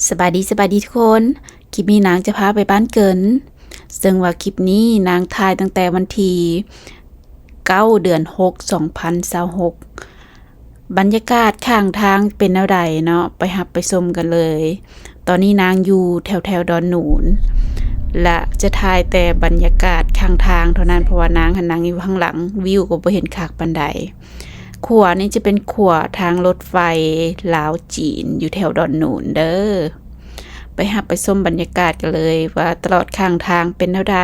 สบายดีทุกคนคลิปนี้นางจะพาไปบ้านเกินซึ่งว่าคลิปนี้นางถ่ายตั้งแต่วันที่9 เดือน 6 2026บรรยากาศข้างทางเป็นแนวใดเนาะไปรับไปชมกันเลยตอนนี้นางอยู่แถวดอนหนูนและจะถ่ายแต่บรรยากาศข้างทางเท่านั้นเพราะว่านางอยู่ข้างหลังวิวก็บ่เห็นคักปานใดขัวนี่จะเป็นขัวทางรถไฟลาวจีนอยู่แถวดอนหนูนเด้อไปรับไปชมบรรยากาศกันเลยว่าตลอดข้างทางเป็นเท่าใด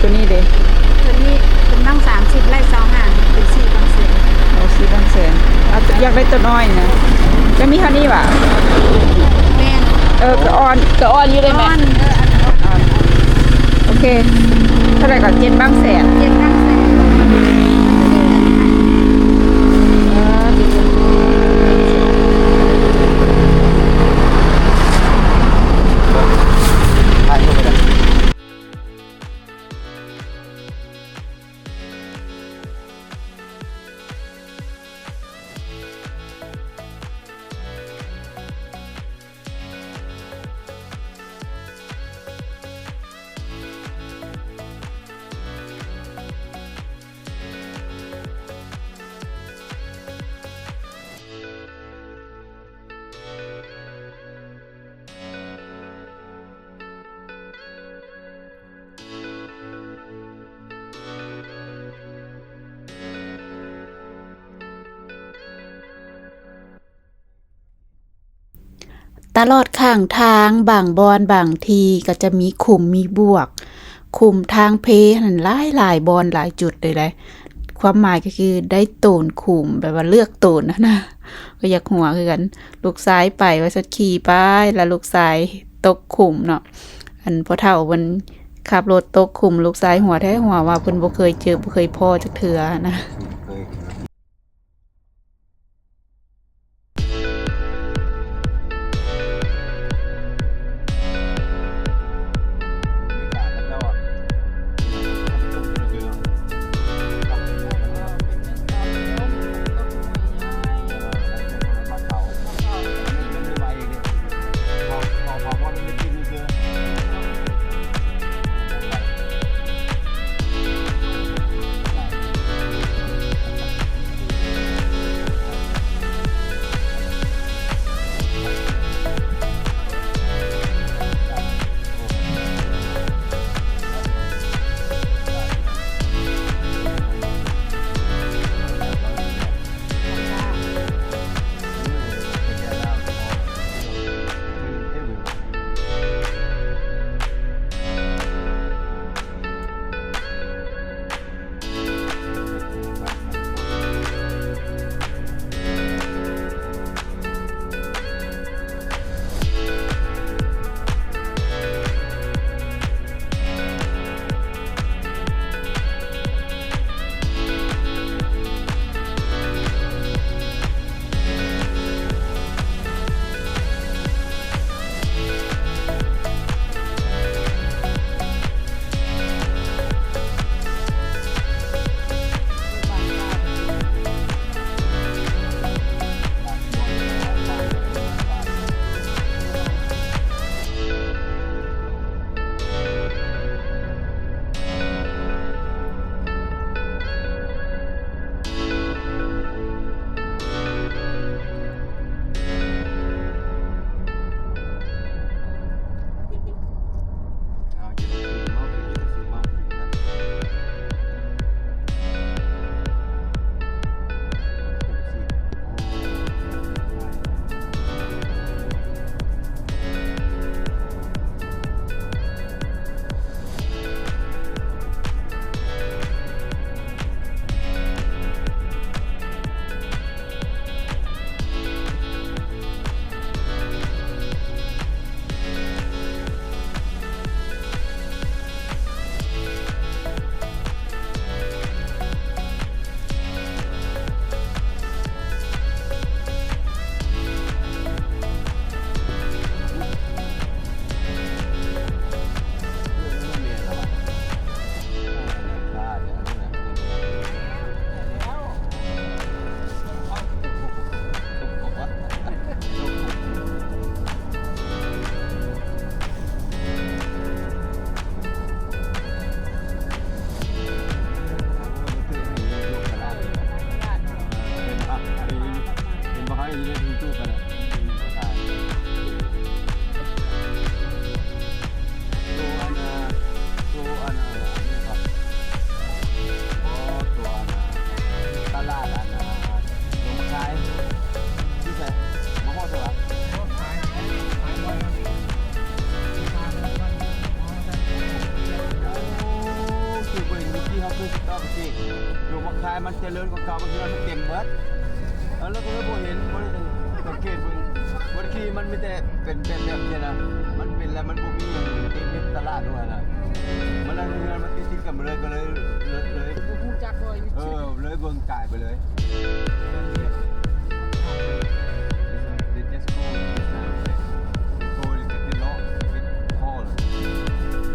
ตัวนี้เด้ตัวนี้เป็นบ้าง30ไร่25เป็น4บางแสน4บางแสนอยากได้ตัวน้อยนะจะมีเท่านี้ว่ะแม่นก็อ่อนอยู่ได้มั้ยโอเคเท่าไหร่ก็7บางแสน7บางแสนตลอดข้างทางบางบอนบางทีก็จะมีขุมมีบวกขุมทางเพนั่นหลายบอนหลายจุดเลยแหละความหมายก็คือได้โตนขุมแบบว่าเลือกโตนนะก็อยากหัวคือกันลูกซ้ายไปว่าสักขี่ไปแล้วลูกซ้ายตกขุมเนาะอันพอเฒ่าเพิ่นขับรถตกขุมลูกซ้ายหัวแท้หัวว่าเพิ่นบ่เคยเจอบ่เคยพ้อจักเทื่อนะ จริญกว่าเก่าบางทีมันเต็มเบิดแล้วก็เลยบ่เห็นบ่ได้สังเกตเบิ่งบางทีมันมีแต่เป็นแบบนี้นะมันเป็นแล้วมันบ่มีอย่างที่ตลาดด้วยนะมันแล้วเงินมันติดกันเลยก็เลยผู้จักบ่อยู่ เลยเบิ่งจ่ายไปเลย They just go this time. Go and get the law, get call.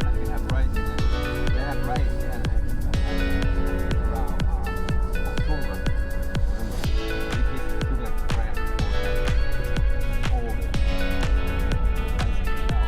And they have rice in there. They have rice and around October. They get to the brand all the rice now.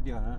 เดียวนะ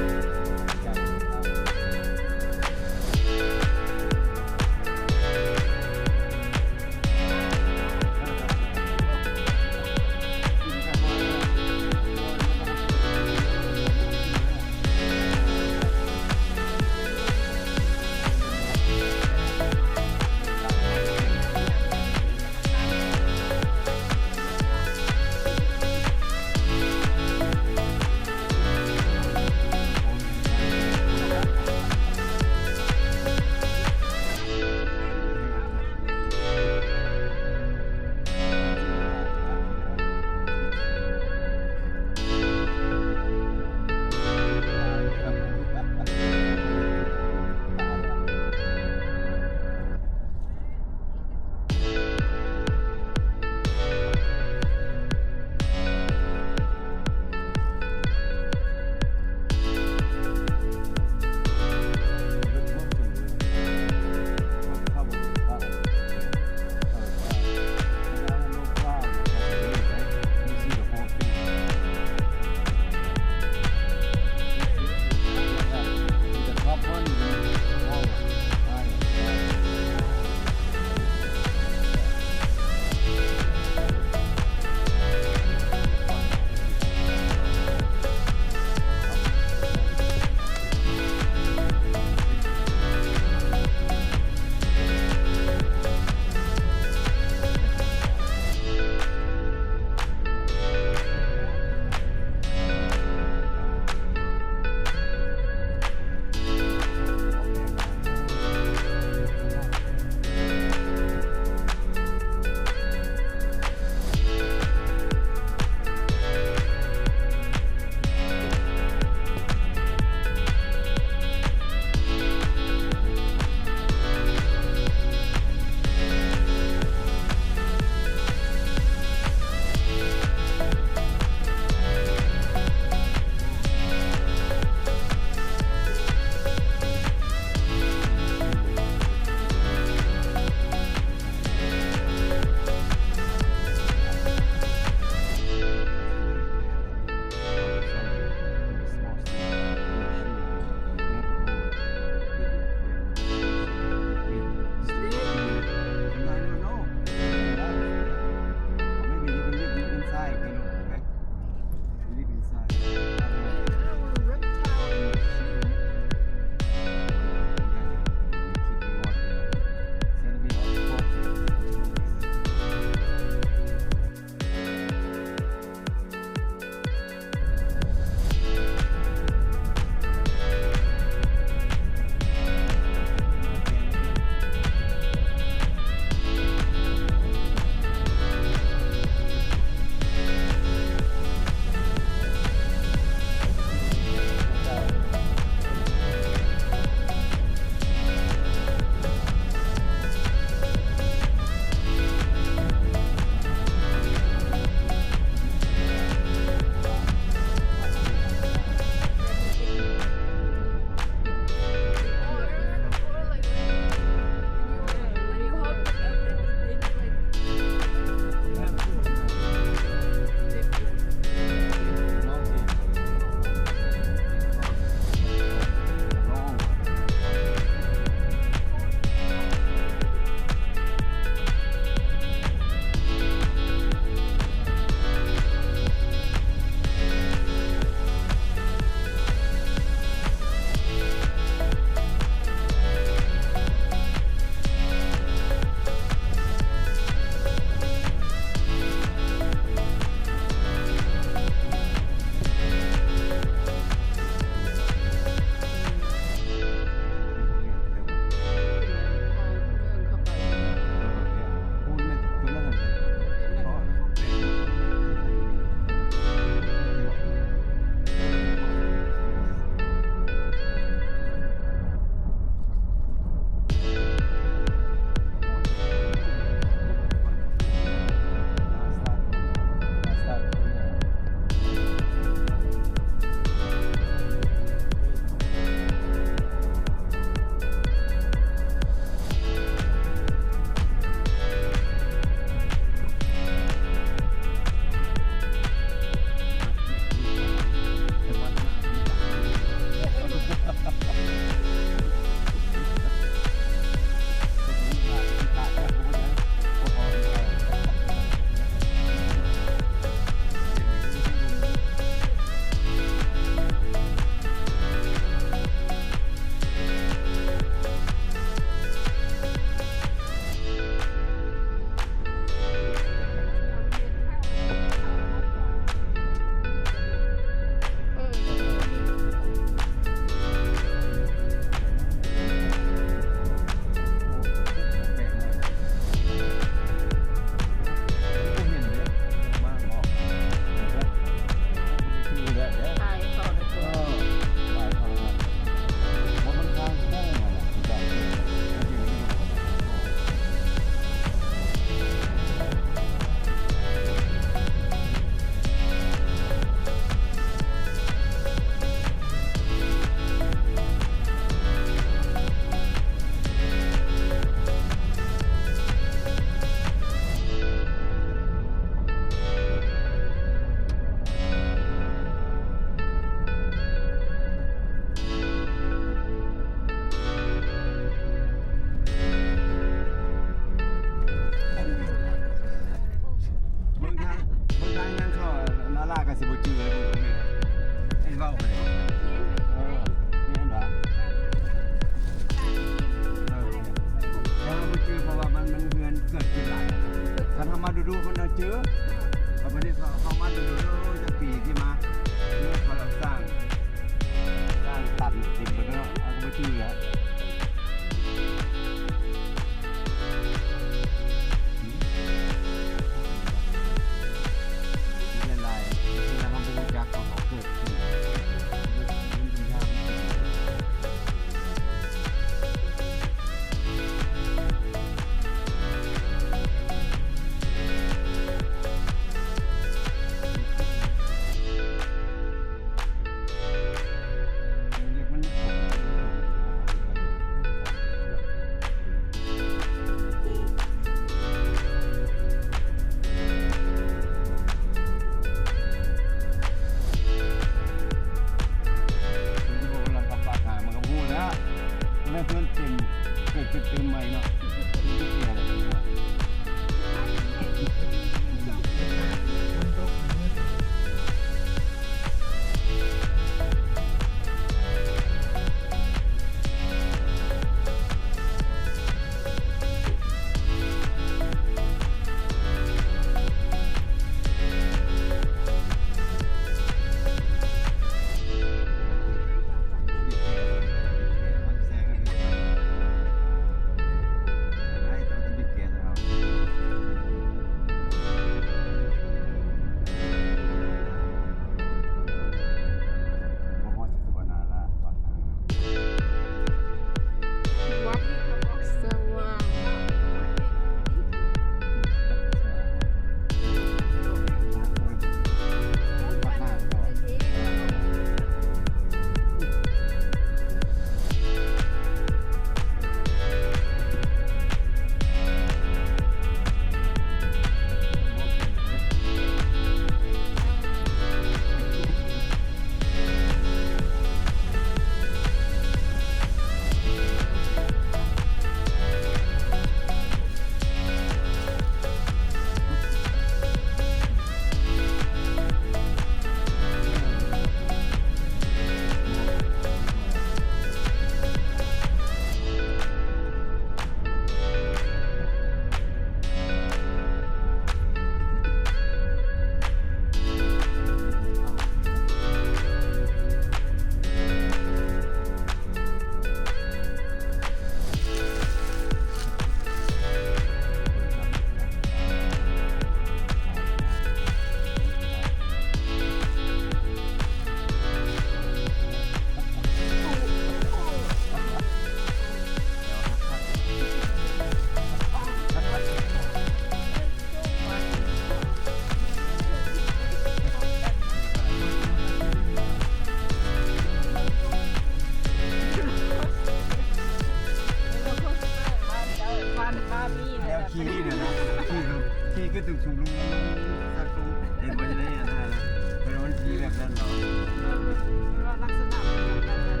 นั่นเหรอ ลักษณะเป็นแบบนั้น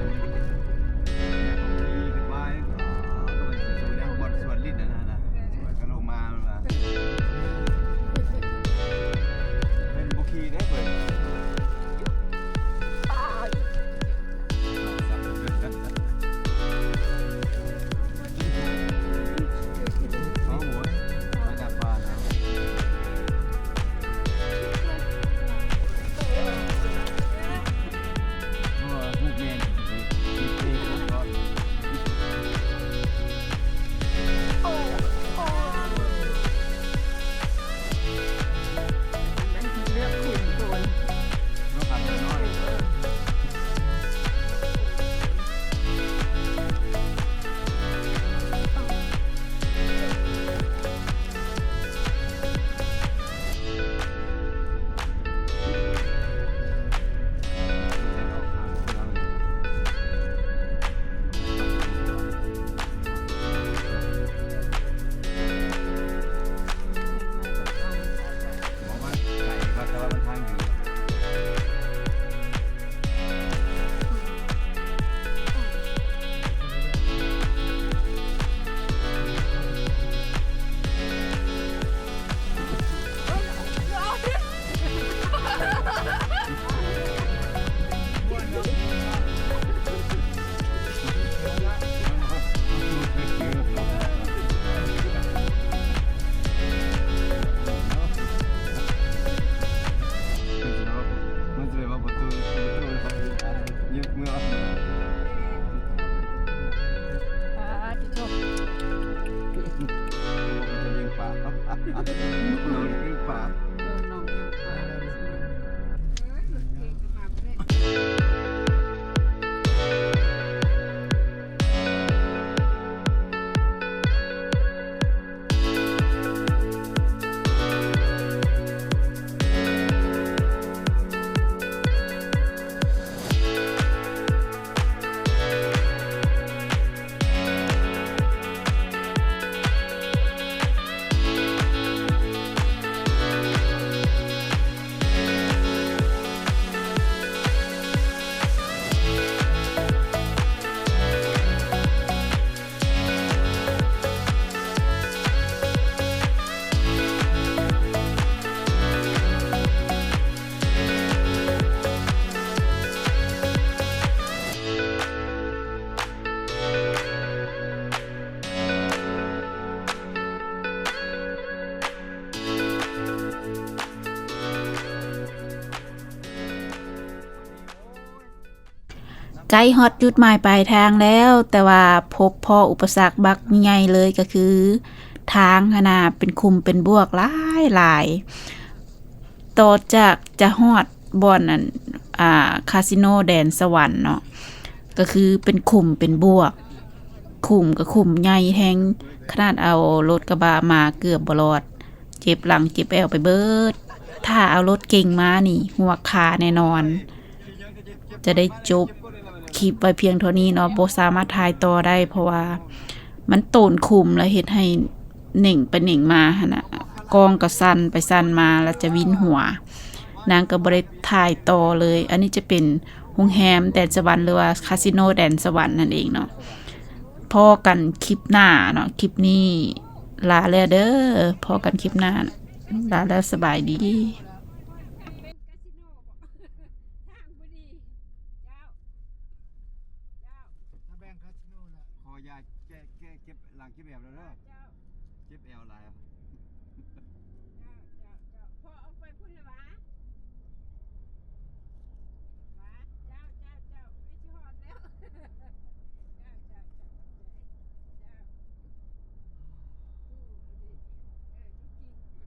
ขี่ขึ้นไปก็ไปสู่แนวบดสวนลิ้นนั่นนะก็ลงมาเป็นบุคีได้เปิดอ๋อหมดมาจากป่านะเพราะว่าพวกแม่มีเองก่อน เลือกขุนโดน น้องขับน้อย บอกว่าไก่ก็แต่ว่ามันทางอยู่มันจะว่าประตูยึดเมื่อ จะจบ มันจะยิงป่าครับนอนยิงป่า น้องยังไปใกล้ฮอดจุดหมายปลายทางแล้ว แต่ว่าพบพ่ออุปสรรคบักใหญ่เลยก็คือ ทางขนาดเป็นคุมเป็นบวกหลายต่อจากจะฮอดบ่อนนั่นคาสิโนแดนสวรรค์เนาะก็คือเป็นคุมเป็นบวกคุมกับคุมใหญ่แฮงขนาดเอารถกระบะมาเกือบบ่รอด เจ็บหลังเจ็บแอวไปเบิด ถ้าเอารถเก่งมานี่หัวขาแน่นอน จะได้จบคลิปไว้เพียงเท่านี้เนาะบ่สามารถถ่ายต่อได้ เพราะว่ามันโตนคุมแล้วเฮ็ดให้เหน่งไปเหน่งมาหั่นน่ะกองก็สั่นไปสั่นมาแล้วจะวินหัวนางก็บ่ได้ถ่ายต่อเลย อันนี้จะเป็นโรงแรมแดนสวรรค์หรือว่าคาสิโนแดนสวรรค์นั่นเองเนาะพอกันคลิปหน้าเนาะคลิปนี้ลาแล้วเด้อพอกันคลิปหน้าลาแล้วสบายดี ถ้าแบ่งคาสิโนละขอยาแก้เจ็บหลังเจ็บแอวแล้วเด้อเจ็บแอวหลาย พอเอาไปพูดเลยวะเจ้าไม่ชอดแล้ว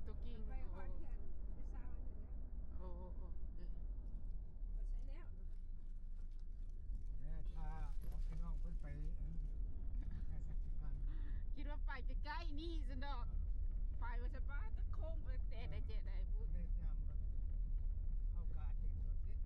ตัวกิ่งไปคอนเทนต์จะเศร้าโอ้ใช้แล้ว พาพี่น้องเพิ่นไป คิดว่าไปใกล้ๆนี่สิเนาะไปว่าจะป้าตะโค้งไป